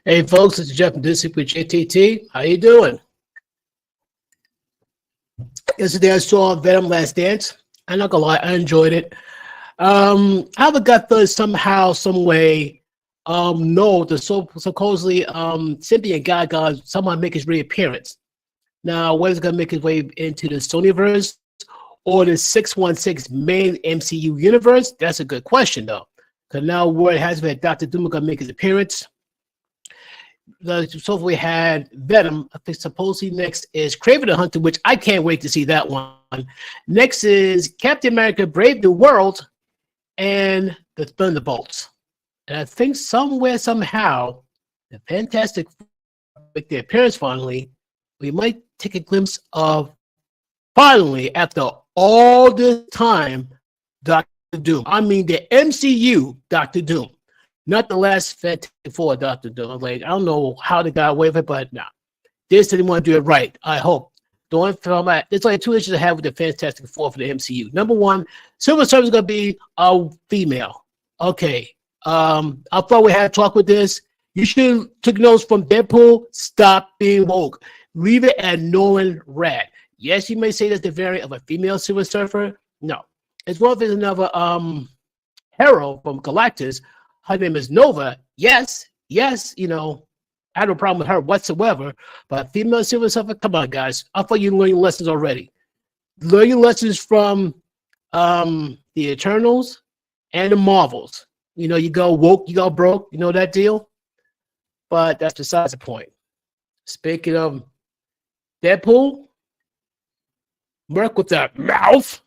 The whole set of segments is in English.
Hey folks, it's Jeff from This Week with JTT. How you doing? Yesterday I saw Venom Last Dance. I'm not gonna lie, I enjoyed it. I have a gut feeling somehow, some way, no, the supposedly Cynthia Gaga somehow make his reappearance. Now, whether it's gonna make his way into the Sonyverse or the 616 main MCU universe, that's a good question though. Because now word has been that Doctor Doom is gonna make his appearance. So we had Venom. I think supposedly next is Kraven the Hunter, which I can't wait to see that one. Next is Captain America: Brave New World and the Thunderbolts. And I think somewhere, somehow, the Fantastic Four make their appearance finally. We might take a glimpse of finally, after all this time, Doctor Doom. I mean the MCU Doctor Doom. Not the last Fantastic Four Doctor Doom. Like, I don't know how they got away with it, but nah. This didn't want to do it right. I hope. The only film there's only two issues I have with the Fantastic Four for the MCU. Number one, Silver Surfer is gonna be a female. Okay. I thought we had to talk with this. You should take notes from Deadpool. Stop being woke. Leave it at Nolan Rad. Yes, you may say that's the variant of a female Silver Surfer. No. As well as another hero from Galactus. Her name is Nova. Yes, you know, I have no problem with her whatsoever. But female Silver Surfer, come on, guys. I thought you learned your lessons already. Learn your lessons from the Eternals and the Marvels. You know, you go woke, you go broke. You know that deal? But that's besides the point. Speaking of Deadpool, work with that mouth.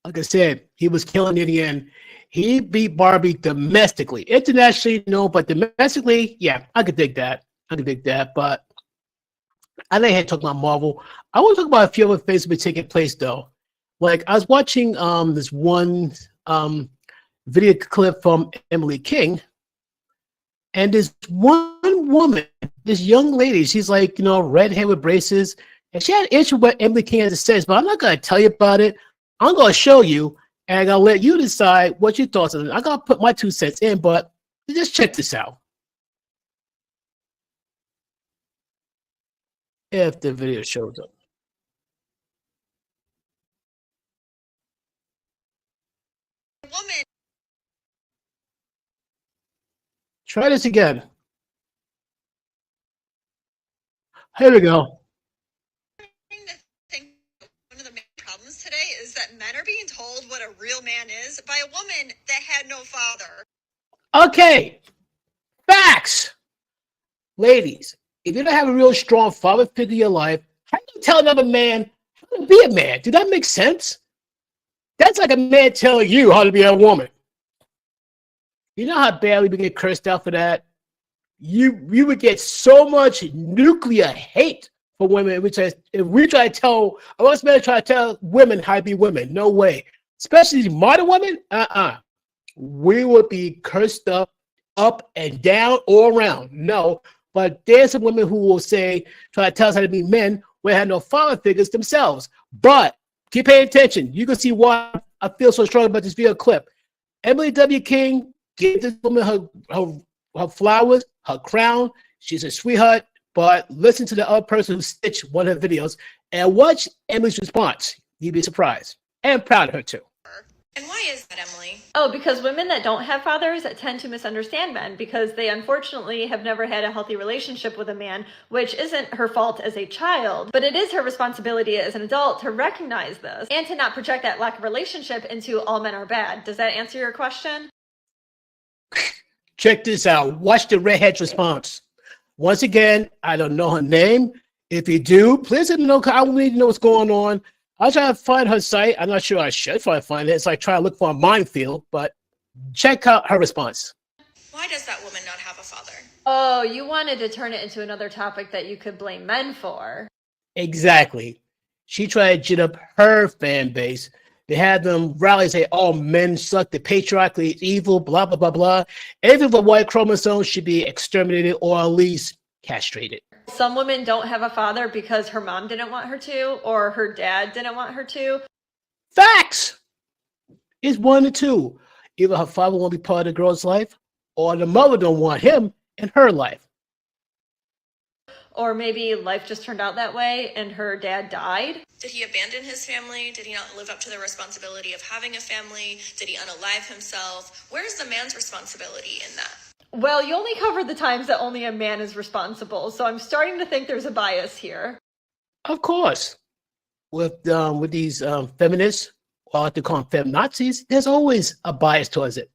Like I said, he was killing it in the end. He beat Barbie domestically. Internationally, no, but domestically, yeah, I could dig that. But I know I had to talk about Marvel. I want to talk about a few other things that been taking place, though. Like, I was watching this one video clip from Emily King, and this one woman, this young lady, she's like, you know, red hair with braces, and she had an issue with what Emily King has to say, but I'm not going to tell you about it. I'm going to show you, and I'm going to let you decide what your thoughts are. I'm going to put my 2 cents in, but just check this out. If the video shows up. Woman. Try this again. Here we go. One of the main problems today is that men are being told what a real man is by a woman that had no father. Okay. Facts. Ladies, if you don't have a real strong father figure in your life, how do you tell another man how to be a man? Does that make sense? That's like a man telling you how to be a woman. You know how badly we get cursed out for that? You would get so much nuclear hate for women, which is, if we try to tell, unless men try to tell women how to be women, no way. Especially modern women, we would be cursed up and down, all around. No, but there's some women who will say, try to tell us how to be men when they have no father figures themselves. But keep paying attention. You can see why I feel so strong about this video clip. Emily W. King gave this woman her flowers, her crown. She's a sweetheart. But listen to the other person who stitched one of her videos and watch Emily's response. You'd be surprised and proud of her too. And why is that, Emily? Oh, because women that don't have fathers tend to misunderstand men because they unfortunately have never had a healthy relationship with a man, which isn't her fault as a child, but it is her responsibility as an adult to recognize this and to not project that lack of relationship into all men are bad. Does that answer your question? Check this out. Watch the redhead's response. Once again, I don't know her name. If you do, please let me know, because I need to know what's going on. I'll try to find her site. I'm not sure I should try to find it. It's like trying to look for a minefield, but check out her response. Why does that woman not have a father? Oh, you wanted to turn it into another topic that you could blame men for. Exactly. She tried to gin up her fan base. They had them rally and say, oh, men suck, the patriarchy is evil, blah, blah, blah, blah. Everything with white chromosomes should be exterminated or at least castrated. Some women don't have a father because her mom didn't want her to or her dad didn't want her to. Facts! It's one or two. Either her father won't be part of the girl's life, or the mother don't want him in her life. Or maybe life just turned out that way and her dad died. Did he abandon his family? Did he not live up to the responsibility of having a family? Did he unalive himself? Where's the man's responsibility in that? Well, you only covered the times that only a man is responsible, so I'm starting to think there's a bias here. Of course, with these feminists, or I like to call them feminazis, there's always a bias towards it.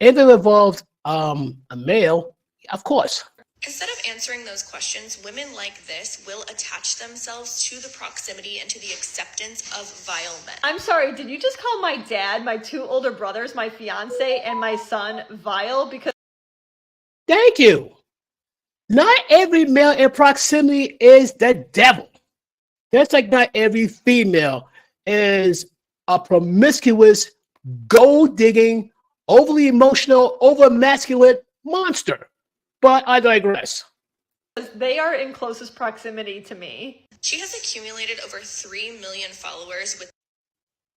If it involved a male, of course. Instead of answering those questions, women like this will attach themselves to the proximity and to the acceptance of vile men. I'm sorry, did you just call my dad, my 2 older brothers, my fiance, and my son vile? Because Thank you. Not every male in proximity is the devil. That's like not every female is a promiscuous, gold-digging, overly emotional, over-masculine monster. But I digress. they are in closest proximity to me. She has accumulated over 3 million followers with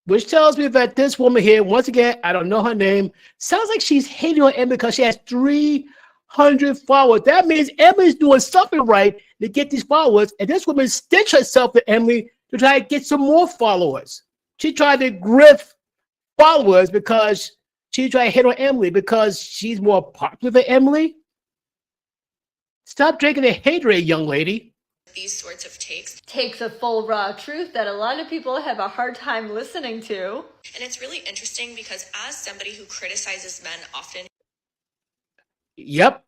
Which tells me that this woman here, once again, I don't know her name, sounds like she's hating on Emily because she has 300 followers. That means Emily's doing something right to get these followers, and this woman stitched herself with Emily to try to get some more followers. She tried to grift followers because she tried to hit on Emily because she's more popular than Emily. Stop drinking the haterade, young lady. these sorts of takes. Takes a full raw truth that a lot of people have a hard time listening to. And it's really interesting because as somebody who criticizes men often, Yep.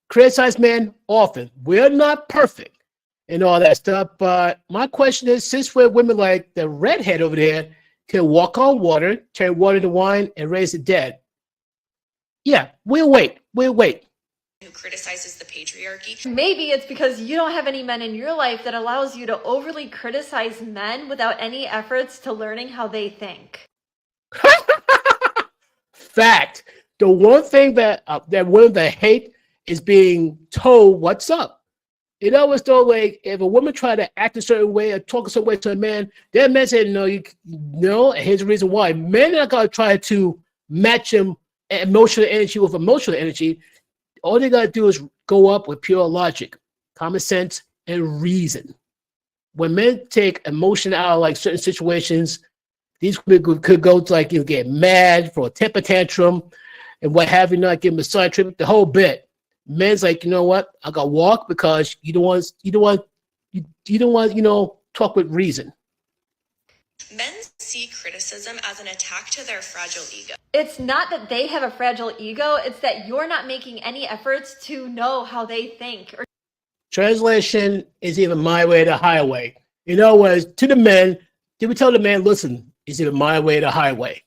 Criticize men often. We're not perfect and all that stuff. But my question is, since we're women like the redhead over there can walk on water, turn water to wine, and raise the dead. Yeah, we'll wait. We'll wait. who criticizes the patriarchy, Maybe it's because you don't have any men in your life that allows you to overly criticize men without any efforts to learning how they think. Fact. The one thing that women that hate is being told what's up. You know, it's though like if a woman try to act a certain way or talk a certain way to a man, that man said no, and here's the reason why. Men are gonna try to match him emotional energy with emotional energy. All they gotta do is go up with pure logic, common sense, and reason. When men take emotion out of like certain situations, these could go to like get mad for a temper tantrum and what have you, not give them a side trip, the whole bit. Men's like, you know what? I got to walk because you don't want, talk with reason. men see criticism as an attack to their fragile ego. It's not that they have a fragile ego, it's that you're not making any efforts to know how they think. Translation is either my way or the highway. In other words, to the men, they would tell the man, listen, it's either my way or the highway.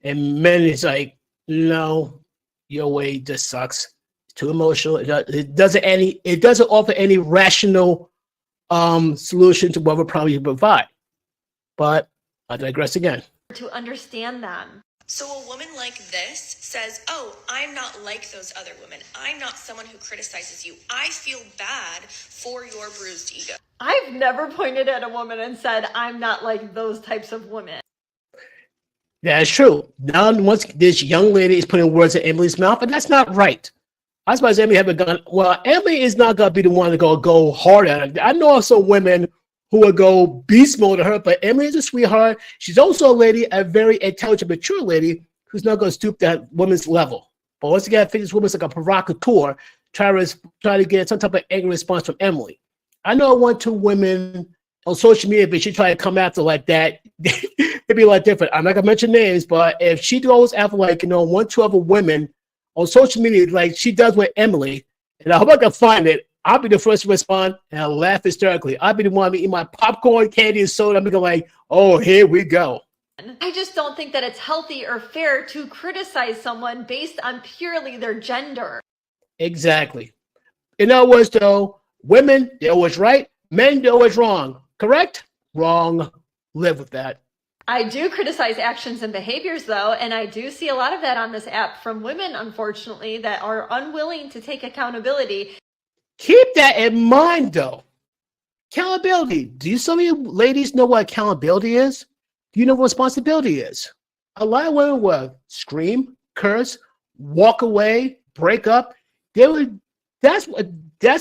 And men is like, no, your way just sucks. It's too emotional. It doesn't offer any rational solution to whatever problem you provide. But I digress again. To understand them. So a woman like this says, oh, I'm not like those other women. I'm not someone who criticizes you. I feel bad for your bruised ego. I've never pointed at a woman and said, I'm not like those types of women. That's true. Now, once this young lady is putting words in Emily's mouth, and that's not right. I suppose Emily haven't gone. Well, Emily is not gonna be the one to go hard at her. I know some women who would go beast mode at her, but Emily is a sweetheart. She's also a lady, a very intelligent, mature lady who's not gonna stoop to that woman's level. But once again, I think this woman's like a provocateur, try to get some type of angry response from Emily. I know one, two women on social media, but she try to come after like that. It'd be a lot different. I'm not gonna mention names, but if she goes after like one, two other women on social media, like she does with Emily, and I hope I can find it, I'll be the first to respond and I'll laugh hysterically. I'll be the one to eat my popcorn, candy, and soda. I'm gonna like, oh, here we go. I just don't think that it's healthy or fair to criticize someone based on purely their gender. Exactly. In other words, though, women, they're always right. Men, they're always wrong. Correct? Wrong. Live with that. I do criticize actions and behaviors, though, and I do see a lot of that on this app from women, unfortunately, that are unwilling to take accountability. Keep that in mind, though. Accountability. Do some of you ladies know what accountability is? Do you know what responsibility is? A lot of women will scream, curse, walk away, break up. They would. That's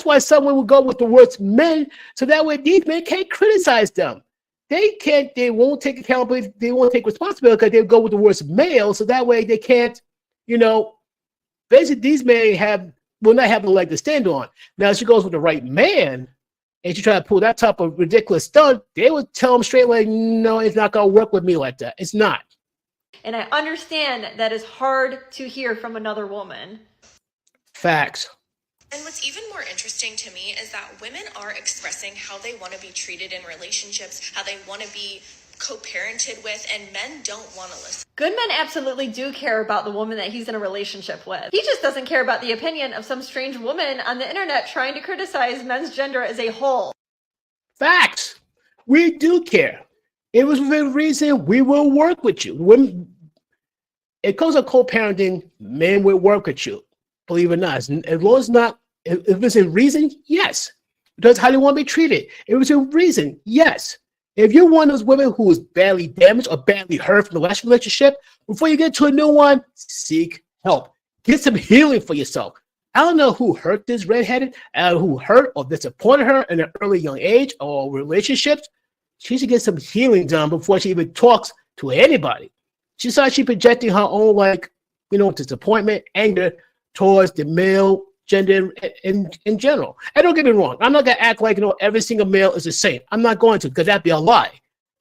why someone would go with the words men, so that way these men can't criticize them. They can't. They won't take accountability. They won't take responsibility because they go with the words male, so that way they can't. You know, basically these men will not have a leg to stand on. Now, if she goes with the right man, and she try to pull that type of ridiculous stunt, they would tell them straight like, no, it's not gonna work with me like that. It's not. And I understand that is hard to hear from another woman. Facts. And what's even more interesting to me is that women are expressing how they want to be treated in relationships, how they want to be co-parented with, and men don't want to listen. Good men absolutely do care about the woman that he's in a relationship with. He just doesn't care about the opinion of some strange woman on the internet trying to criticize men's gender as a whole. Facts. We do care. It was within reason we will work with you. When it comes to co-parenting, men will work with you. Believe it or not. As long as not, if it's in reason, yes. Because how they want to be treated. If it's in reason, yes. If you're one of those women who is badly damaged or badly hurt from the last relationship, before you get to a new one, seek help. Get some healing for yourself. I don't know who hurt this redheaded, who hurt or disappointed her in an early young age or relationships. She should get some healing done before she even talks to anybody. She saw she projecting her own, disappointment, anger towards the male gender in general. And don't get me wrong, I'm not going to act like, every single male is the same. I'm not going to, because that'd be a lie.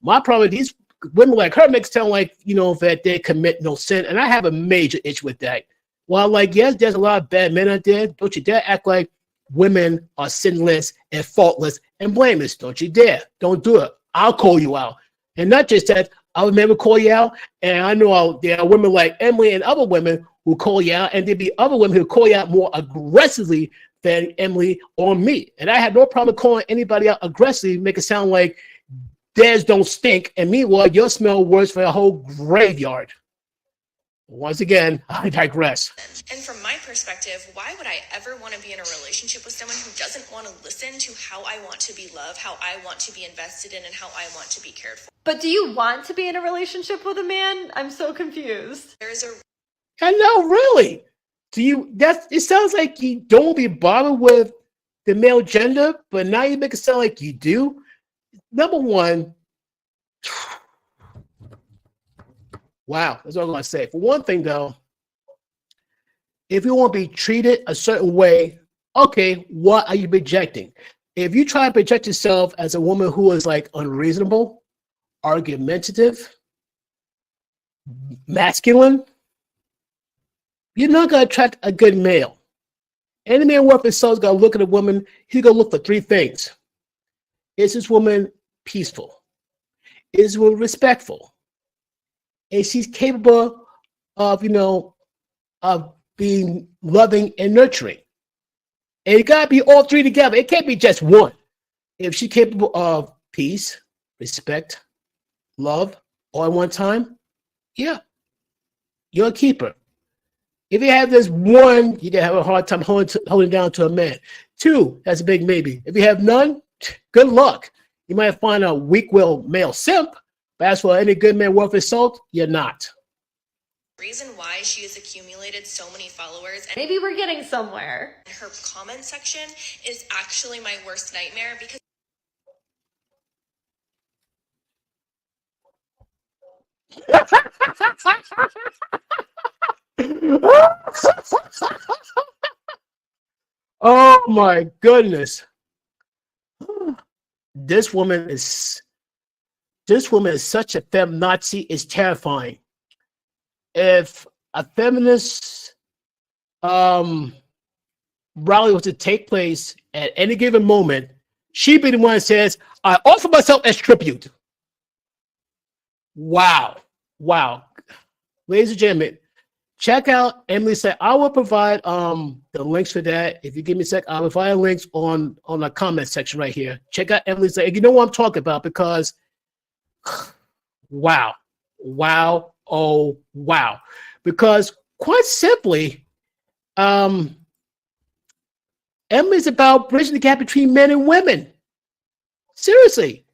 My problem is these women like her make it sound like, that they commit no sin. And I have a major issue with that. While, yes, there's a lot of bad men out there, don't you dare act like women are sinless and faultless and blameless. Don't you dare. Don't do it. I'll call you out. And not just that, I would never call you out. And I know there are women like Emily and other women who call you out, and there'd be other women who call you out more aggressively than Emily or me. And I had no problem calling anybody out aggressively, make it sound like theirs don't stink, and meanwhile, your smell worse for a whole graveyard. Once again, I digress. And from my perspective, why would I ever want to be in a relationship with someone who doesn't want to listen to how I want to be loved, how I want to be invested in, and how I want to be cared for? But do you want to be in a relationship with a man? I'm so confused. There's a I know, really. It sounds like you don't be bothered with the male gender, but now you make it sound like you do. Number one, wow, that's all I'm going to say. For one thing, though, if you want to be treated a certain way, okay, what are you projecting? If you try to project yourself as a woman who is unreasonable, argumentative, masculine, you're not going to attract a good male. Any man worth his salt is going to look at a woman, he's going to look for three things. Is this woman peaceful? Is this woman respectful? Is she capable of, of being loving and nurturing? And it got to be all three together. It can't be just one. If she's capable of peace, respect, love, all at one time, yeah, you're a keeper. If you have this one, you're going to have a hard time holding down to a man. Two, that's a big maybe. If you have none, good luck. You might find a weak-willed male simp, but as for any good man worth his salt, you're not. Reason why she has accumulated so many followers, and Maybe we're getting somewhere. her comment section is actually my worst nightmare because Oh my goodness. This woman is such a feminazi, it's terrifying. If a feminist rally was to take place at any given moment, she'd be the one that says, I offer myself as tribute. Wow. Ladies and gentlemen, check out Emily's site. I will provide the links for that. If you give me a sec, I'll provide links on the comment section right here. Check out Emily's site. You know what I'm talking about because wow. Oh, wow. Because quite simply, Emily's about bridging the gap between men and women. Seriously.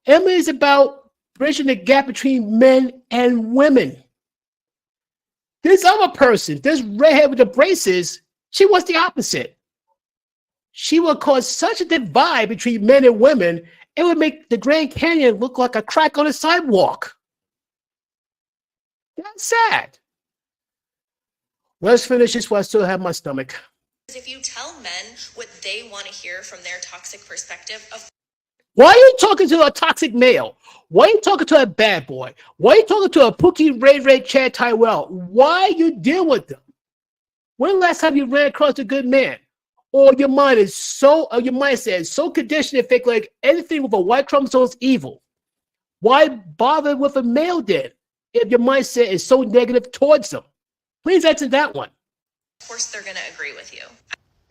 Emily's about bridging the gap between men and women. This other person, this redhead with the braces, she was the opposite. She would cause such a divide between men and women, it would make the Grand Canyon look like a crack on the sidewalk. That's sad. Let's finish this while I still have my stomach. If you tell men what they want to hear from their toxic perspective, Why are you talking to a toxic male? Why are you talking to a bad boy? Why are you talking to a Pookie, Ray Ray, Chad Tyrell? Why you deal with them? When the last time you ran across a good man? Or your mind is so, or your mindset is so conditioned and fake, like anything with a white chromosome is evil. Why bother with a male then if your mindset is so negative towards them? Please answer that one. of course they're going to agree with you.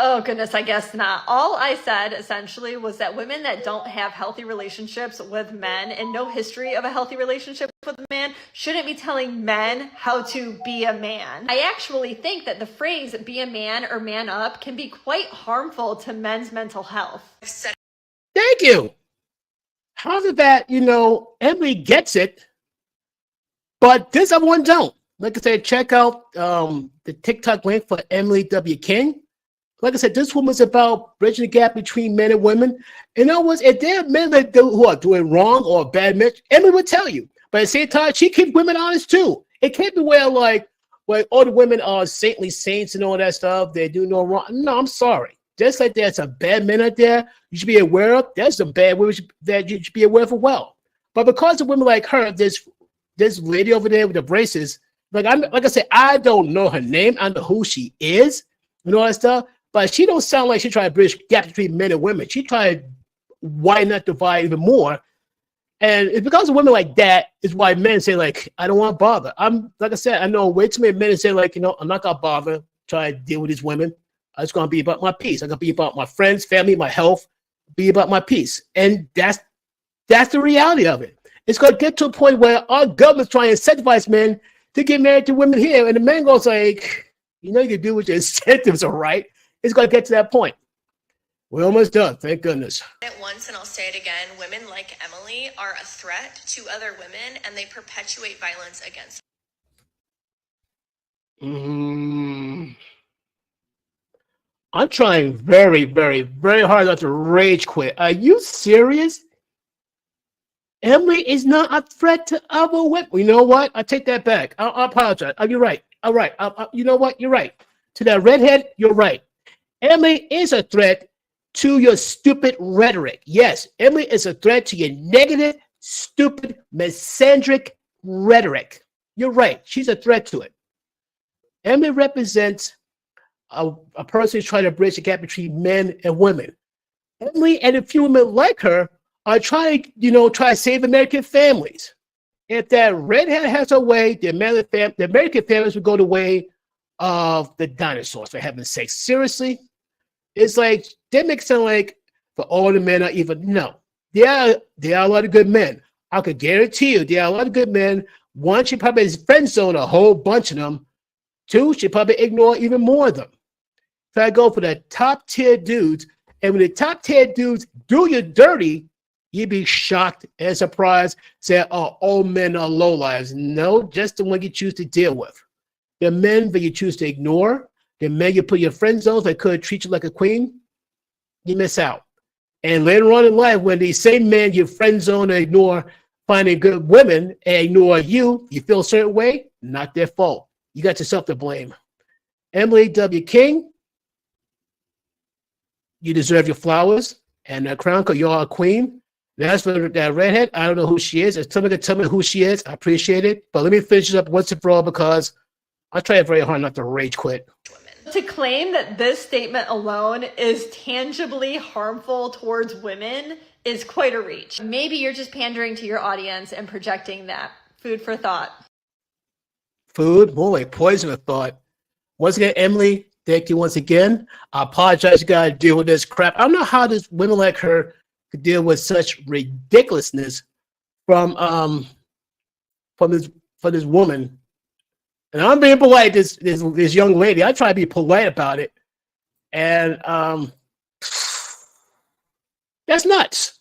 Oh, goodness, I guess not. All I said essentially was that women that don't have healthy relationships with men and no history of a healthy relationship with a man shouldn't be telling men how to be a man. I actually think that the phrase be a man or man up can be quite harmful to men's mental health. Thank you. How did that, Emily gets it, but this other one don't. Like I said, check out the TikTok link for Emily W. King. Like I said, this woman's about bridging the gap between men and women. You know what? If there are men who are doing wrong or bad men, Emily would tell you. But at the same time, she keeps women honest too. It can't be where all the women are saintly saints and all that stuff. They do no wrong. No, I'm sorry. Just like there's some bad men out there you should be aware of, there's some bad women that you should be aware of as well. But because of women like her, this lady over there with the braces, like I said, I don't know her name. I know who she is and all that stuff. But she don't sound like she trying to bridge gap between men and women. She tried to widen that divide even more. And it's because of women like that is why men say, like, I don't want to bother. Like I said, I know way too many men say, like, I'm not going to bother, try to deal with these women. I'm just going to be about my peace. I'm going to be about my friends, family, my health, be about my peace. And that's the reality of it. It's going to get to a point where our government's trying to incentivize men to get married to women here. And the man goes like, you can do what your incentives are right. It's going to get to that point. We're almost done. Thank goodness. It once, and I'll say it again, women like Emily are a threat to other women, and they perpetuate violence against them. I'm trying very, very, very hard not to rage quit. Are you serious? Emily is not a threat to other women. You know what? I take that back. I apologize. You're right. All right. You know what? You're right. To that redhead, you're right. Emily is a threat to your stupid rhetoric. Yes, Emily is a threat to your negative, stupid, misandric rhetoric. You're right. She's a threat to it. Emily represents a person who's trying to bridge the gap between men and women. Emily and a few women like her are trying to save American families. If that redhead has her way, the American families would go the way of the dinosaurs, for heaven's sake. Seriously? It's like, they make it sound like for all the men are even. No, there are a lot of good men. I could guarantee you there are a lot of good men. One, she probably has friend zone a whole bunch of them. Two, she probably ignore even more of them. So I go for the top tier dudes. And when the top tier dudes do you dirty, you'd be shocked and surprised. Say, oh, all men are lowlives. No, just the one you choose to deal with. The men that you choose to ignore, the men you put your friend zones that could treat you like a queen, you miss out. And later on in life, when these same men you friend zone and ignore finding good women and ignore you feel a certain way, not their fault. You got yourself to blame. Emily W. King, you deserve your flowers and a crown because you're a queen. That's for that redhead. I don't know who she is. If somebody can tell me who she is, I appreciate it. But let me finish this up once and for all because I try very hard not to rage quit. To claim that this statement alone is tangibly harmful towards women is quite a reach. Maybe you're just pandering to your audience and projecting that. Food for thought. Food? More like poison of thought. Once again, Emily, thank you once again. I apologize. You got to deal with this crap. I don't know how this women like her could deal with such ridiculousness from this woman. And I'm being polite, this young lady. I try to be polite about it. And that's nuts.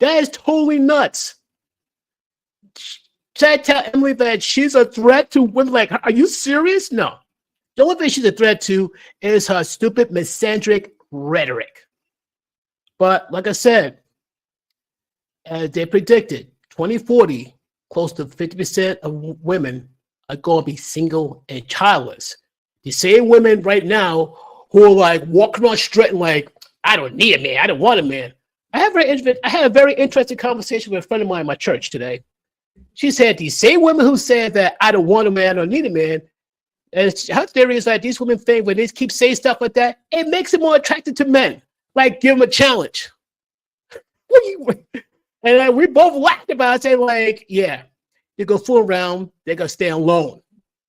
That is totally nuts. Try to tell Emily that she's a threat to women. Like, are you serious? No. The only thing she's a threat to is her stupid misandric rhetoric. But like I said, as they predicted, 2040, close to 50% of women are going to be single and childless. The same women right now who are like walking around straight and like, I don't need a man, I don't want a man. I had a very interesting conversation with a friend of mine in my church today. She said these same women who said that I don't want a man or need a man, and her theory is that these women think when they keep saying stuff like that, it makes them more attracted to men. Like, give them a challenge. And we both laughed about it, saying like, yeah, they go fool around, they're going to stay alone.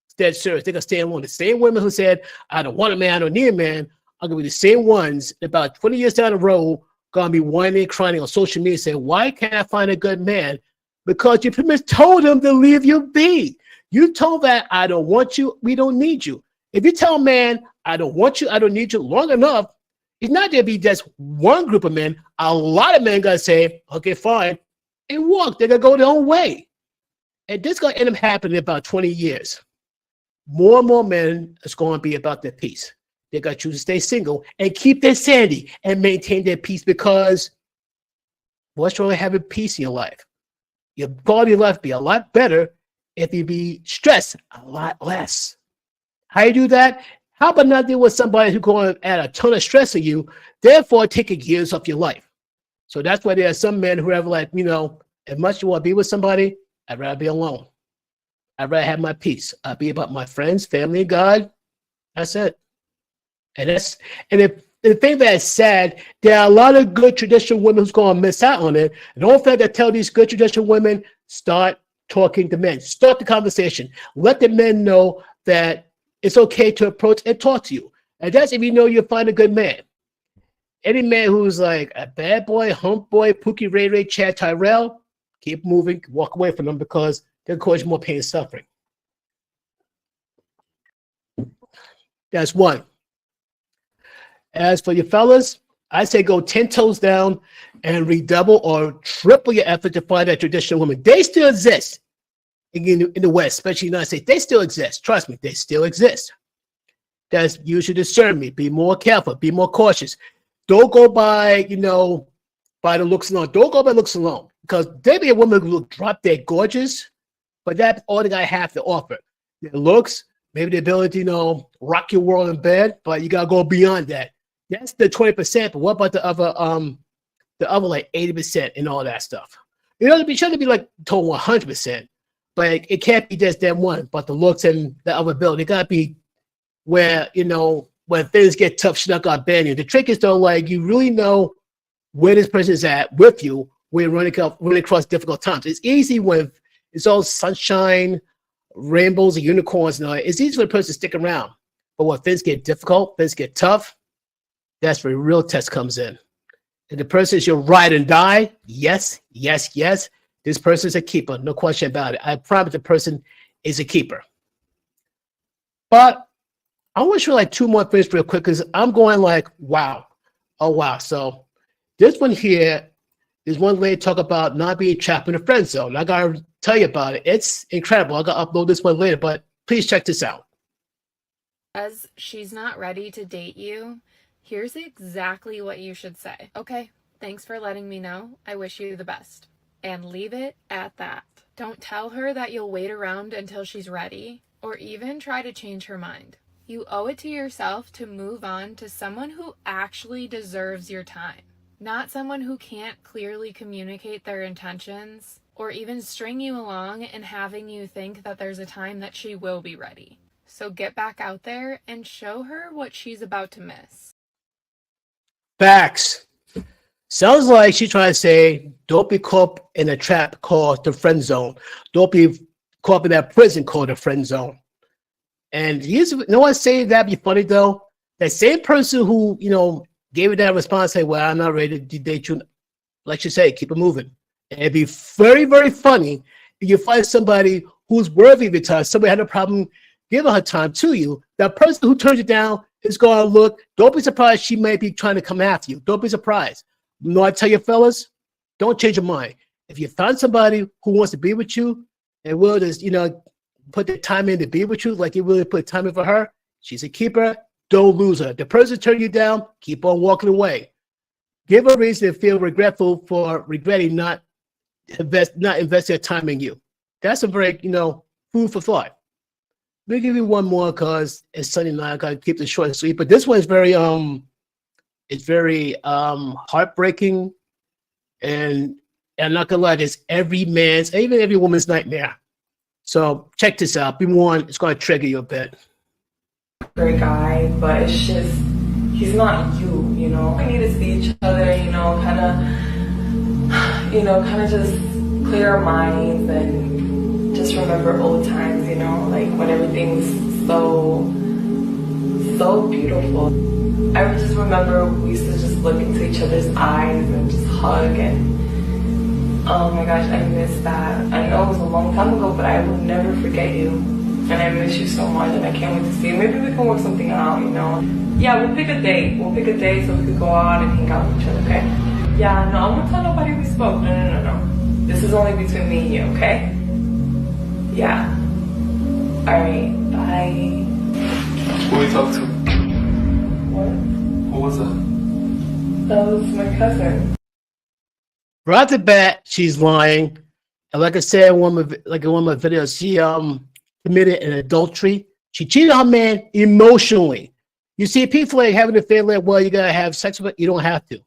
It's dead serious. They're going to stay alone. The same women who said, I don't want a man, I don't need a man, are going to be the same ones about 20 years down the road, going to be whining and crying on social media saying, why can't I find a good man? Because you pretty much told them to leave you be. You told that I don't want you, we don't need you. If you tell a man, I don't want you, I don't need you long enough, it's not going to be just one group of men. A lot of men going to say, okay, fine, and walk. They're going to go their own way. And this is going to end up happening in about 20 years. More and more men is going to be about their peace. They're going to choose to stay single and keep their sanity and maintain their peace, because what's wrong with having peace in your life? Your quality of life would be a lot better if you be stressed a lot less. How you do that? How about not deal with somebody who's going to add a ton of stress on you, therefore taking years off your life? So that's why there are some men who are like, you know, as much as you want to be with somebody, I'd rather be alone. I'd rather have my peace. I'd be about my friends, family, God. That's it. And the thing that's sad, there are a lot of good traditional women who's going to miss out on it. And don't forget to tell these good traditional women, start talking to men. Start the conversation. Let the men know that it's okay to approach and talk to you. And that's if you know you'll find a good man. Any man who's like a bad boy, hump boy, Pookie Ray Ray, Chad Tyrell, keep moving, walk away from them, because they'll cause you more pain and suffering. That's one. As for your fellas, I say go 10 toes down and redouble or triple your effort to find that traditional woman. They still exist in the West, especially the United States. They still exist. Trust me, they still exist. That's use your discernment. Be more careful. Be more cautious. Don't go by, by the looks alone. Don't go by looks alone, because there be a woman who will drop dead gorgeous, but that's all they got to have to offer. Their looks, maybe the ability to, rock your world in bed, but you got to go beyond that. That's the 20%, but what about the other like 80% and all that stuff? It shouldn't be like total 100%, but it can't be just that one, but the looks and the other ability. It got to be where, when things get tough, she's not going to ban you. The trick is, though, like, you really know where this person is at with you when you're running across difficult times. It's easy when it's all sunshine, rainbows, and unicorns, and all that. It's easy for the person to stick around. But when things get difficult, things get tough, that's where the real test comes in. And the person is your ride and die. Yes, yes, yes. This person is a keeper. No question about it. I promise the person is a keeper. But I want to show like two more things real quick, because I'm going like, wow. Oh, wow. So this one here is one lady talk about not being trapped in a friend zone. I got to tell you about it. It's incredible. I got to upload this one later, but please check this out. As she's not ready to date you, here's exactly what you should say. Okay, thanks for letting me know. I wish you the best. And leave it at that. Don't tell her that you'll wait around until she's ready, or even try to change her mind. You owe it to yourself to move on to someone who actually deserves your time, not someone who can't clearly communicate their intentions, or even string you along and having you think that there's a time that she will be ready. So get back out there and show her what she's about to miss. Facts. Sounds like she's trying to say, don't be caught in a trap called the friend zone. Don't be caught in that prison called the friend zone. And what saying that be funny though? That same person who, gave her that response, say, well, I'm not ready to date you. Like you say, keep it moving. And it'd be very, very funny if you find somebody who's worthy of your time, somebody had a problem giving her time to you. That person who turns you down is going to look, don't be surprised she may be trying to come after you. Don't be surprised. I tell you, fellas, don't change your mind. If you find somebody who wants to be with you, and will just, put the time in to be with you, like you really put time in for her, she's a keeper. Don't lose her. The person turn you down, keep on walking away. Give her a reason to feel regretful for regretting not investing time in you. That's a very, food for thought. Let me give you one more because it's Sunday night. I gotta keep this short and sweet. But this one is very heartbreaking, and I'm not gonna lie, it's every man's, even every woman's nightmare. So check this out. Be warned, it's gonna trigger you a bit. Great guy, but it's just he's not you, you know. We need to see each other, kind of just clear our minds and just remember old times, like when everything's so beautiful. I just remember we used to just look into each other's eyes and just hug, and oh my gosh, I miss that. I know it was a long time ago, but I will never forget you. And I miss you so much, and I can't wait to see you. Maybe we can work something out, Yeah, we'll pick a date. We'll pick a date so we could go out and hang out with each other, okay? Yeah, no, I won't tell nobody we spoke. No. This is only between me and you, okay? Yeah. Alright, bye. Who you talk to? What? Who was that? That was my cousin. Right off the bat, she's lying. And like I said in one of my videos, she committed an adultery. She cheated on her man emotionally. You see, people like having a affair, like, well, you gotta have sex with it. You don't have to.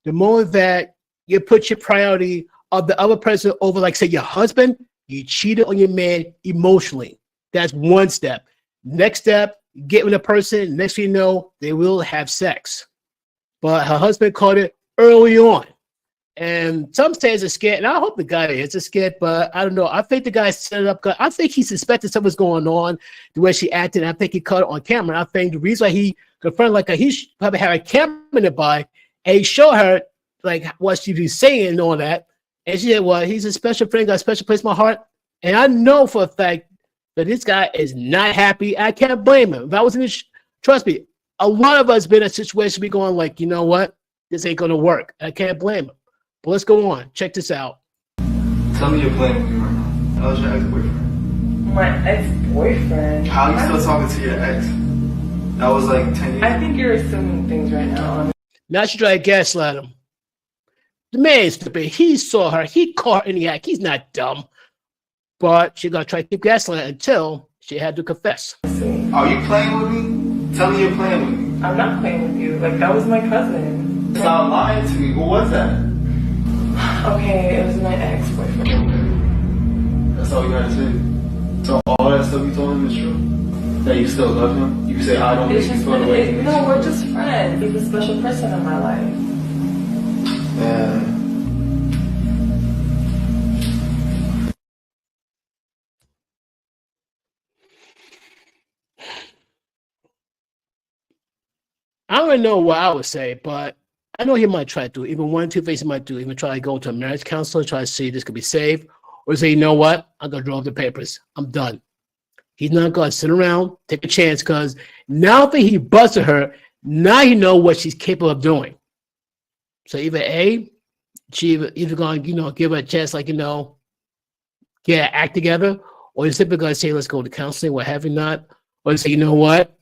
The moment that you put your priority of the other person over, like, say, your husband, you cheated on your man emotionally. That's one step. Next step, get with a person. Next thing you know, they will have sex. But her husband caught it early on. And some say it's a skit, and I hope the guy is a skit, but I don't know. I think the guy set it up. I think he suspected something was going on, the way she acted. I think he caught it on camera. I think the reason why he confronted, he probably had a camera nearby, and he showed her like what she was saying and all that. And she said, well, he's a special friend, got a special place in my heart. And I know for a fact that this guy is not happy. I can't blame him. If I was in this, trust me, a lot of us been in a situation be going like, you know what? This ain't going to work. I can't blame him. But let's go on. Check this out. Tell me you're playing with me right now. How's your ex-boyfriend? My ex-boyfriend? How are you still talking to your ex? That was like 10 years I think you're assuming things right now. Now she tried to gaslight him. The man's stupid. He saw her. He caught her in the act. He's not dumb. But she got to try to keep gaslighting until she had to confess. Are you playing with me? Tell me you're playing with me. I'm not playing with you. Like, that was my cousin. Stop lying to me. Who was that? Okay, it was my ex-boyfriend. That's all you gotta say. So all that stuff you told him is true? That you still love him? You say, I don't It's think just, he's going away. no, we're just friends. He's a special person in my life. Yeah. I don't know what I would say, but I know he might try to. Even one, two things he might do. Even try to go to a marriage counselor, try to see this could be saved, or say, you know what? I'm going to draw up the papers. I'm done. He's not going to sit around, take a chance, because now that he busted her, now you know what she's capable of doing. So either A, she either going to, give her a chance, like, get her act together, or you're simply going to say, let's go to counseling, what have you not, or say, you know what?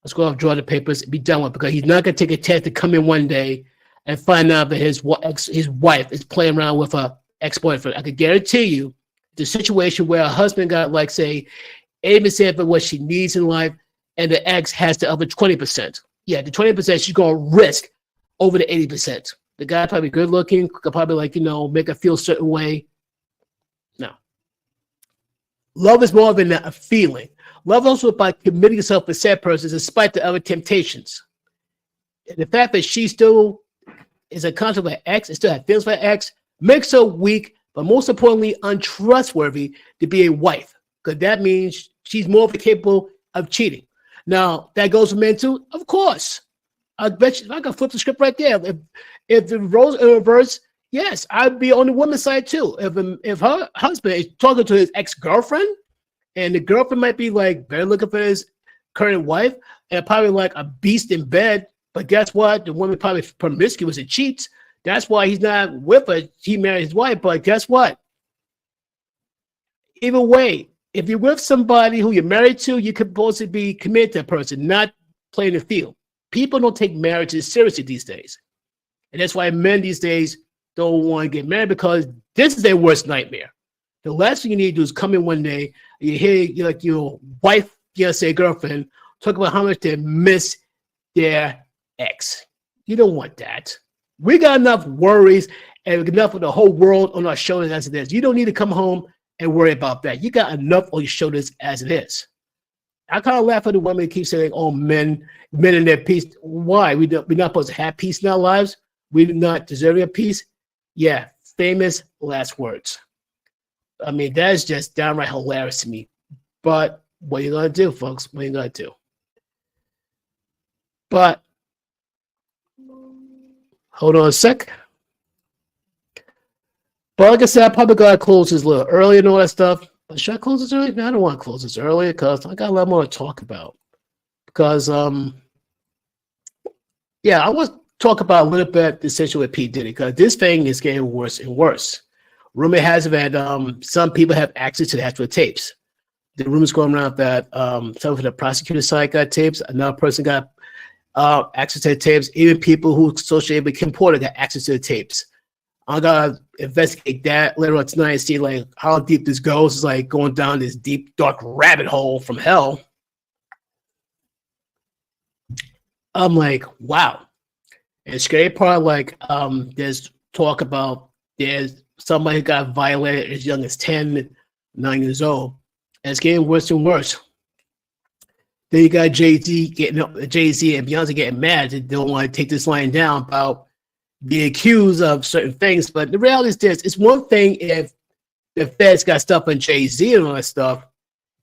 Let's go off, draw the papers, and be done with it, because he's not going to take a chance to come in one day and find out that his wife is playing around with her ex-boyfriend. I can guarantee you the situation where a husband got, like, say, 80% of what she needs in life, and the ex has the other 20%. Yeah, the 20% she's going to risk over the 80%. The guy probably good looking, could probably, make her feel a certain way. No. Love is more than a feeling. Love is also about committing yourself to said person despite the other temptations. And the fact that she still is a concept of her ex and still has feelings for her ex makes her weak, but most importantly, untrustworthy to be a wife. Because that means she's more capable of cheating. Now, that goes for men too? Of course. I bet you, I can flip the script right there. If the roles are reversed, yes, I'd be on the woman's side too. If her husband is talking to his ex-girlfriend, and the girlfriend might be like better looking for his current wife, and probably like a beast in bed, but guess what? The woman probably promiscuous and cheats. That's why he's not with her. He married his wife, but guess what? Either way, if you're with somebody who you're married to, you're supposed to be committed to that person, not playing the field. People don't take marriages seriously these days. And that's why men these days don't want to get married, because this is their worst nightmare. The last thing you need to do is come in one day, you hear like your wife, say girlfriend, talk about how much they miss their ex. You don't want that. We got enough worries and enough of the whole world on our shoulders as it is. You don't need to come home and worry about that. You got enough on your shoulders as it is. I kind of laugh at the women who keep saying, "Oh, men in their peace." Why? We're not supposed to have peace in our lives? We do not deserve a peace? Yeah, famous last words. I mean, that is just downright hilarious to me. But what are you going to do, folks? What are you going to do? But hold on a sec. But like I said, I probably got to close this a little early and all that stuff. But should I close this early? No, I don't want to close this early because I got a lot more to talk about. Because, yeah, I want to talk about a little bit the situation with P. Diddy, because this thing is getting worse and worse. Rumor has it that some people have access to the actual tapes. The rumors going around that some of the prosecutor side got tapes, another person got access to the tapes, even people who associated with Kim Porter got access to the tapes. I'm gonna investigate that later on tonight and see like how deep this goes. It's like going down this deep, dark rabbit hole from hell. I'm like, wow. And the scary part, like, there's talk about there's somebody who got violated as young as 10, 9 years old. And it's getting worse and worse. Then you got Jay-Z and Beyonce getting mad. They don't want to take this line down about being accused of certain things. But the reality is this: it's one thing if the feds got stuff on Jay-Z and all that stuff.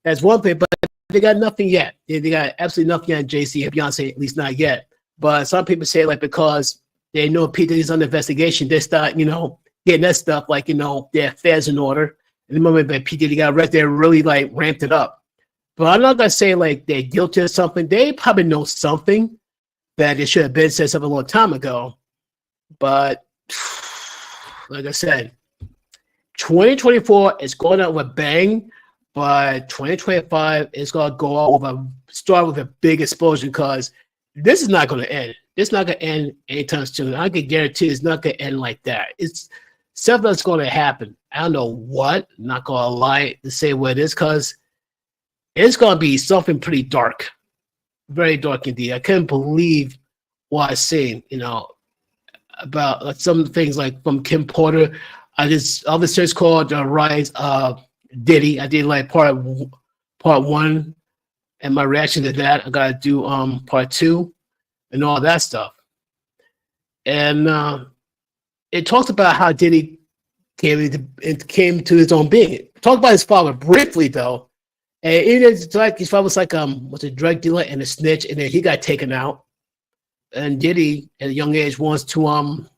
That's one thing, but they got nothing yet. They got absolutely nothing on Jay-Z and Beyonce, at least not yet. But some people say like because they know P. Diddy's under investigation, they start, getting that stuff like, their affairs in order. And the moment that P. Diddy got arrested, they really like ramped it up. But I'm not gonna say like they're guilty of something. They probably know something that they should have been said something a long time ago. But like I said, 2024 is going out with a bang, but 2025 is gonna go out start with a big explosion, because this is not gonna end. This is not gonna end anytime soon. I can guarantee it's not gonna end like that. It's something that's gonna happen. I don't know what. I'm not gonna lie to say what it is, because it's gonna be something pretty dark, very dark indeed. I couldn't believe what I seen, about some things like from Kim Porter. I just other series called Rise of Diddy. I did like part one, and my reaction to that. I gotta do part two and all that stuff. And it talks about how Diddy came to his own being. Talk about his father briefly though. And it's like his father was like was a drug dealer and a snitch, and then he got taken out. And Diddy at a young age wants to want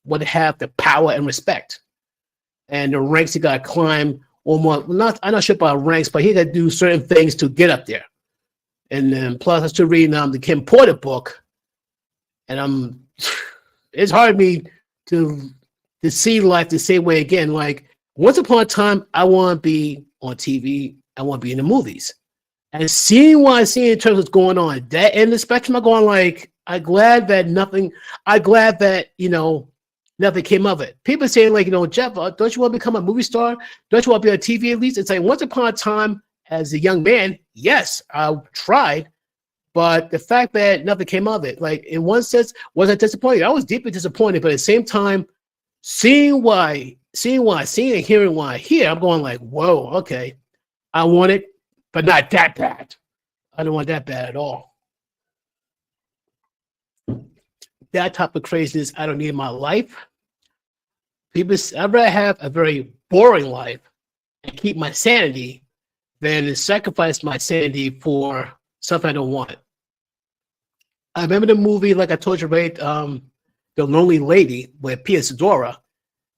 to have the power and respect. And the ranks he got to climb almost I'm not sure about ranks, but he got to do certain things to get up there. And then plus I still reading the Kim Porter book, and it's hard for me to see life the same way again. Like once upon a time, I want to be on TV. I want to be in the movies. And seeing what I see in terms of what's going on that end of the spectrum, I'm going like, I'm glad that nothing came of it. People saying like, Jeff, don't you want to become a movie star? Don't you want to be on TV at least? It's like once upon a time as a young man, yes, I tried, but the fact that nothing came of it, like in one sense, was I disappointed? I was deeply disappointed, but at the same time, seeing and hearing what I hear, I'm going like, whoa, okay. I want it, but not that bad. I don't want that bad at all. That type of craziness I don't need in my life. I'd rather have a very boring life and keep my sanity than to sacrifice my sanity for something I don't want. I remember the movie, like I told you, right, The Lonely Lady with Pia Sedora.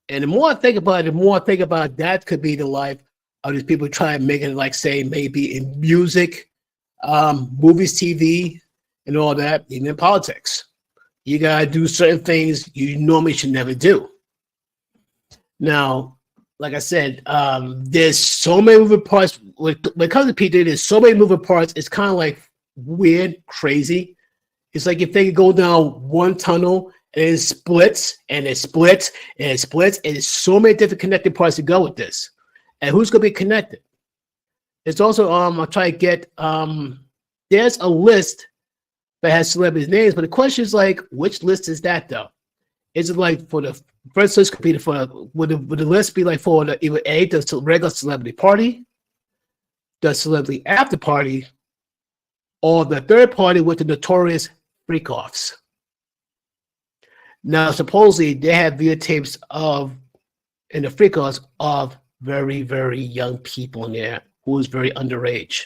And the more I think about it, that could be the life of these people trying to make it, like, say, maybe in music, movies, TV, and all that, even in politics. You got to do certain things you normally should never do. Now, like I said, there's so many moving parts. When it comes to PJ, there's so many moving parts. It's kind of like weird, crazy. It's like if they could go down one tunnel and it splits and it splits and it splits, and there's so many different connected parts to go with this. And who's going to be connected? It's also, I'll try to get, there's a list that has celebrities' names, but the question is like, which list is that though? Is it like for the first list could be would the list be like for the either A, the regular celebrity party, the celebrity after party, or the third party with the notorious freak-offs? Now, supposedly they have videotapes in the freak-offs of very, very young people in there who is very underage.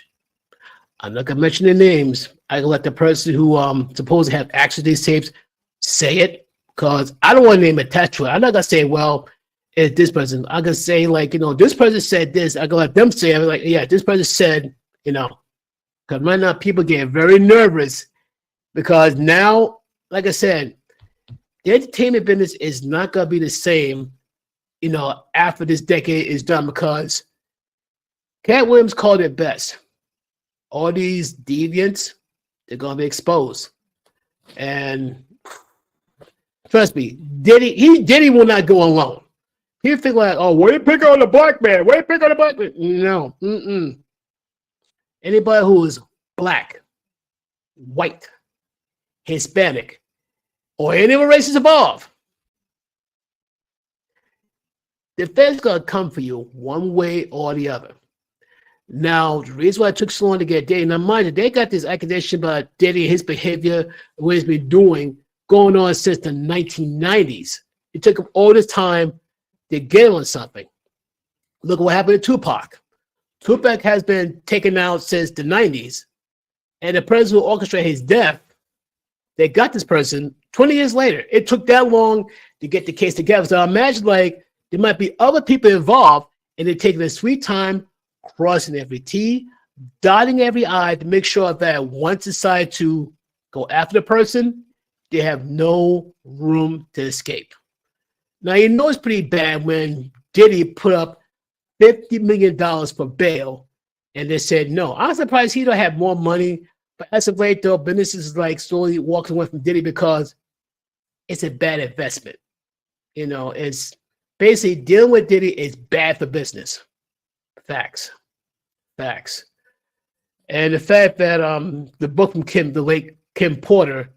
I'm not gonna mention their names. I can let the person who supposedly have access to these tapes say it, because I don't want to name attached to it. I'm not gonna say, well, it's this person. I'm gonna say, like, this person said this. I'm gonna let them say it. I'm like, yeah, this person said, because right now people get very nervous because now, like I said, the entertainment business is not gonna be the same, after this decade is done, because Cat Williams called it best. All these deviants, they're gonna be exposed. And trust me, Diddy will not go alone. He'll think like, oh, where you pick on the black man? Where you pick on the black man? No. Anybody who is black, white, Hispanic, or any of the races involved, the Fed's gonna come for you one way or the other. Now, the reason why it took so long to get Diddy, now mind you, they got this accusation about Diddy, his behavior, what he's been doing, going on since the 1990s. It took him all this time to get on something. Look at what happened to Tupac. Tupac has been taken out since the 90s, and the person who orchestrated his death, they got this person 20 years later. It took that long to get the case together. So I imagine like there might be other people involved, and they're taking their sweet time, crossing every T, dotting every I to make sure that once decide to go after the person, they have no room to escape. Now, it's pretty bad when Diddy put up $50 million for bail, and they said no. I'm surprised he don't have more money, but as of late, though, businesses is like slowly walking away from Diddy because it's a bad investment. It's basically dealing with Diddy is bad for business. Facts. And the fact that the book from the late Kim Porter,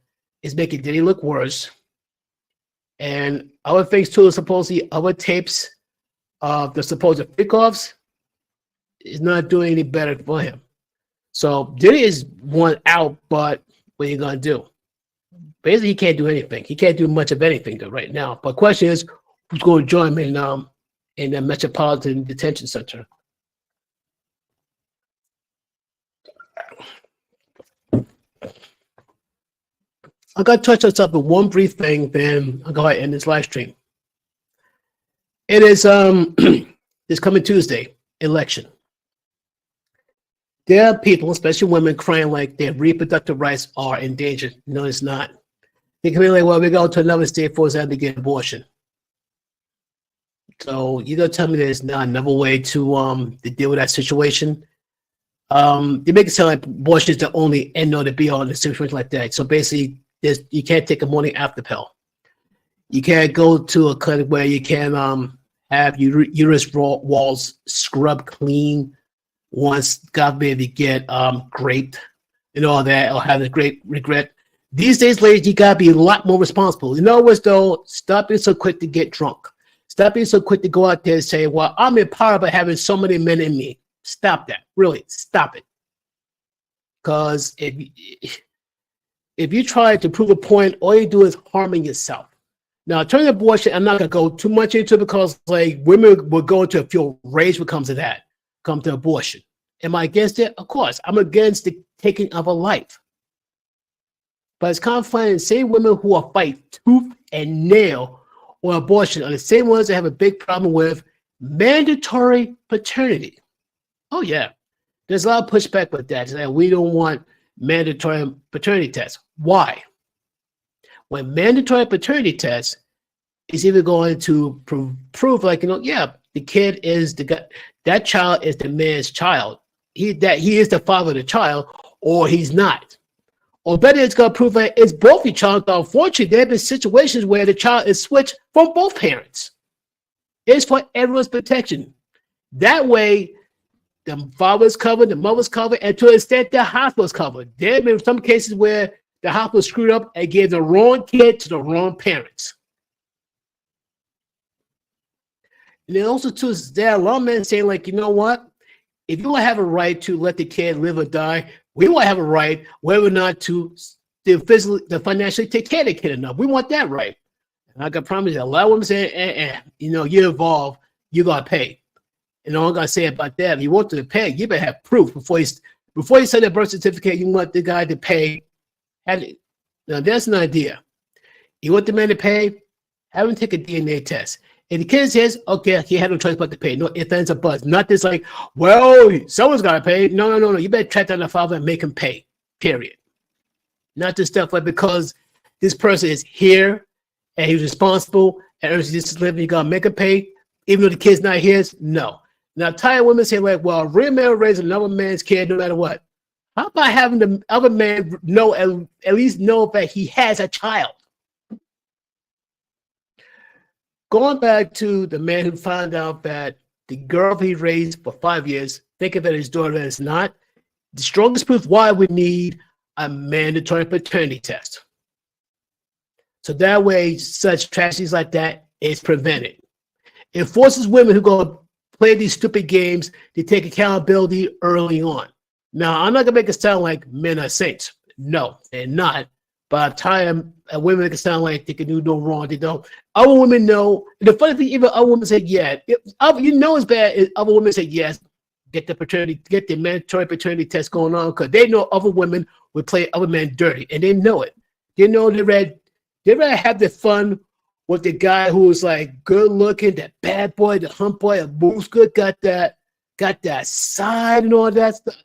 is making Diddy look worse. And other things too, supposedly other tapes of the supposed freak-offs is not doing any better for him. So Diddy is one out, but what are you gonna do? Basically, he can't do anything. He can't do much of anything though right now. But the question is, who's going to join him in the Metropolitan Detention Center? I'm going to touch on something, one brief thing, then I'll go ahead and end this live stream. It is this coming Tuesday, election. There are people, especially women, crying like their reproductive rights are endangered. No, it's not. They can be like, well, we go to another state for us to get abortion. So you're going to tell me there's not another way to deal with that situation? They make it sound like abortion is the only end all to be all in a situation like that. So basically, you can't take a morning after pill. You can't go to a clinic where you can have uterus walls scrubbed clean once, God forbid, you get raped and all that, or have a great regret. These days, ladies, you gotta be a lot more responsible. In other words, though, stop being so quick to get drunk. Stop being so quick to go out there and say, well, I'm empowered by having so many men in me. Stop that. Really, stop it. Because if you try to prove a point, all you do is harming yourself. Now, turning abortion, I'm not going to go too much into it because like women will go into a feel rage when it comes to that, come to abortion. Am I against it? Of course. I'm against the taking of a life. But it's kind of funny, the same women who are fight tooth and nail on abortion are the same ones that have a big problem with mandatory paternity. Oh, yeah. There's a lot of pushback with that. That we don't want mandatory paternity tests. Why? When mandatory paternity tests is either going to prove like, yeah, the kid is the guy, that child is the man's child. He is the father of the child, or he's not. Or better, it's going to prove that it's both your child. Unfortunately, there have been situations where the child is switched from both parents. It's for everyone's protection. That way, the father's covered, the mother's covered, and to an extent, the hospital's covered. There have been some cases where the hospital screwed up and gave the wrong kid to the wrong parents. And then also, too, there are a lot of men saying, like, you know what? If you don't have a right to let the kid live or die, we want to have a right whether or not to financially take care of the kid enough. We want that right. And I can promise you, a lot of women say, you know, you're involved, you got to pay. And all I'm going to say about that, if you want to pay, you better have proof before you send a birth certificate, you want the guy to pay. Now, that's an idea. You want the man to pay, have him take a DNA test. If the kid says, okay, he had no choice but to pay. No ifs, ands, or buts. Not this like, well, someone's got to pay. No. You better track down the father and make him pay, period. Not this stuff like because this person is here and he's responsible and earns this living, you got to make him pay, even though the kid's not his. No. Now, tired women say, like, well, a real man raising another man's kid no matter what. How about having the other man know, at least know that he has a child? Going back to the man who found out that the girl he raised for 5 years, thinking that his daughter is not, the strongest proof why we need a mandatory paternity test. So that way, such tragedies like that is prevented. It forces women who go to play these stupid games to take accountability early on. Now, I'm not going to make it sound like men are saints. No, they're not. By the time women make it sound like they can do no wrong, they don't. Other women know. The funny thing, even other women say, yeah. You know it's bad if other women say, yes, get the mandatory paternity test going on because they know other women would play other men dirty, and they know it. They know they'd rather have the fun with the guy who was like good looking, that bad boy, the hump boy, that moves good, got that side and all that stuff.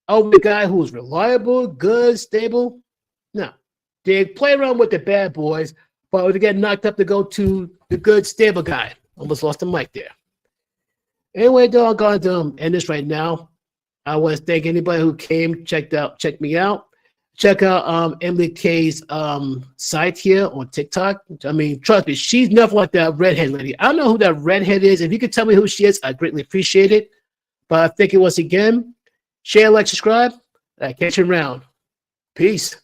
Oh, the guy who was reliable, good, stable. No. They play around with the bad boys, but they get knocked up to go to the good, stable guy. Almost lost the mic there. Anyway, though, I'm going to end this right now. I want to thank anybody who came, checked me out. Check out Emily K's site here on TikTok. I mean, trust me, she's nothing like that redhead lady. I don't know who that redhead is. If you could tell me who she is, I'd greatly appreciate it. But thank you once again. Share, like, subscribe. Catch you around. Peace.